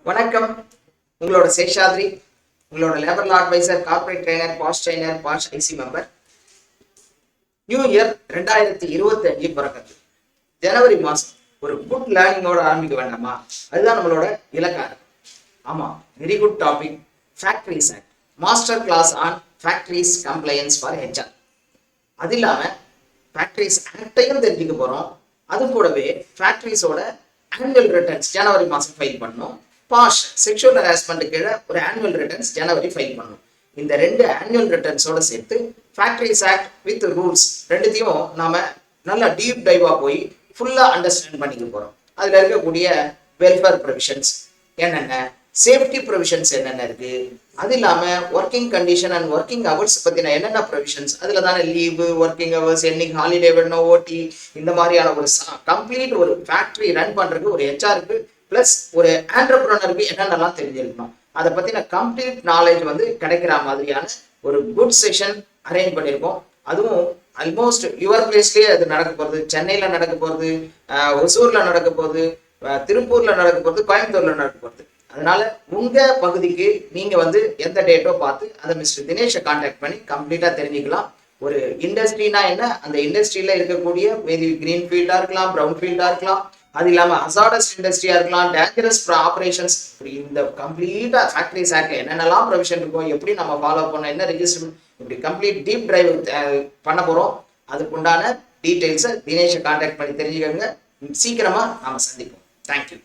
வணக்கம். உங்களோட சேஷாத்ரி, உங்களோட labour law advisor, corporate trainer, POSH IC member. New year 2025 பிறக்கிறது. ஜனவரி மாசம் ஒரு குட் லேர்னிங்கோட ஆரம்பிக்க வேண்டாமா? அதுதான் நம்மளோட இலக்காரம். ஆமா, very good topic. Factories act, master class on factories compliance for HR. அது இல்லாம ஃபேக்டரிஸ் ஆக்டையும் தெரிஞ்சுக்க போறோம். அது கூடவே ஃபேக்டரிஸோட ஆனுவல் ரிட்டர்ன்ஸ் ஜனவரி மாசம் ஃபைல் பண்ணணும். பாஷ் செக்ஷுவல் ஹராஸ்மெண்ட் கீழே ஒரு ஆனுவல் ரிட்டர்ன்ஸ் ஜனவரி ஃபைல் பண்ணணும். இந்த ரெண்டு ஆனுவல் ரிட்டர்ன்ஸோட சேர்த்து ஃபேக்டரிஸ் ஆக்ட் வித் ரூல்ஸ் ரெண்டுத்தையும் நாம நல்லா டீப் டைவா போய் ஃபுல்லா அண்டர்ஸ்டாண்ட் பண்ணிக்க போறோம். அதுல இருக்கக்கூடிய வெல்ஃபேர் ப்ரொவிஷன்ஸ் என்னென்ன, சேஃப்டி ப்ரொவிஷன்ஸ் என்னென்ன இருக்கு, அது இல்லாம working condition and working hours பத்தின என்னென்ன ப்ரொவிஷன்ஸ், அதுல தானே லீவு, ஒர்க்கிங் ஹவர்ஸ், என்னைக்கு ஹாலிடே வேணும், ஓடி, இந்த மாதிரியான ஒரு கம்ப்ளீட் ஒரு ஃபேக்டரி ரன் பண்றதுக்கு ஒரு ஹெச்ஆருக்கு பிளஸ் ஒரு ஆண்டர்பிரனருக்கு என்னென்னலாம் தெரிஞ்சிருக்கணும், அதை பத்தின கம்ப்ளீட் நாலேஜ் கிடைக்கிற மாதிரியான ஒரு குட் செஷன் அரேஞ்ச் பண்ணியிருக்கோம். அதுவும் ஆல்மோஸ்ட் யுவர் பிளேஸ்லயே அது நடக்க போகுது. சென்னையில நடக்க போகுது, ஒசூர்ல நடக்க போகுது, திருப்பூர்ல நடக்க போகுது, கோயம்புத்தூர்ல நடக்க போகுது. அதனால உங்க பகுதிக்கு நீங்க எந்த டேட்டோ பார்த்து அதை மிஸ்டர் தினேஷை கான்டாக்ட் பண்ணி கம்ப்ளீட்டா தெரிஞ்சுக்கலாம். ஒரு இண்டஸ்ட்ரினா என்ன, அந்த இண்டஸ்ட்ரியில இருக்கக்கூடிய மேபி கிரீன் ஃபீல்டா இருக்கலாம், ப்ரௌன் ஃபீல்டா இருக்கலாம், அது இல்லாம ஹசார்டஸ் இண்டஸ்ட்ரியா இருக்கலாம், டேஞ்சரஸ் ஆபரேஷன்ஸ், இந்த கம்ப்ளீட்டா ஃபேக்டரிஸ் ஆக்ட்ல என்னென்னலாம் ப்ரொவிஷன் இருக்கும், எப்படி நம்ம ஃபாலோ பண்ண, என்ன ரெஜிஸ்டர், இப்படி கம்ப்ளீட் டீப் டிரைவ் பண்ண போறோம். அதுக்குண்டான டீடைல்ஸை தினேஷை கான்டாக்ட் பண்ணி தெரிஞ்சுக்கோங்க. சீக்கிரமா நாம சந்திப்போம். தேங்க்யூ.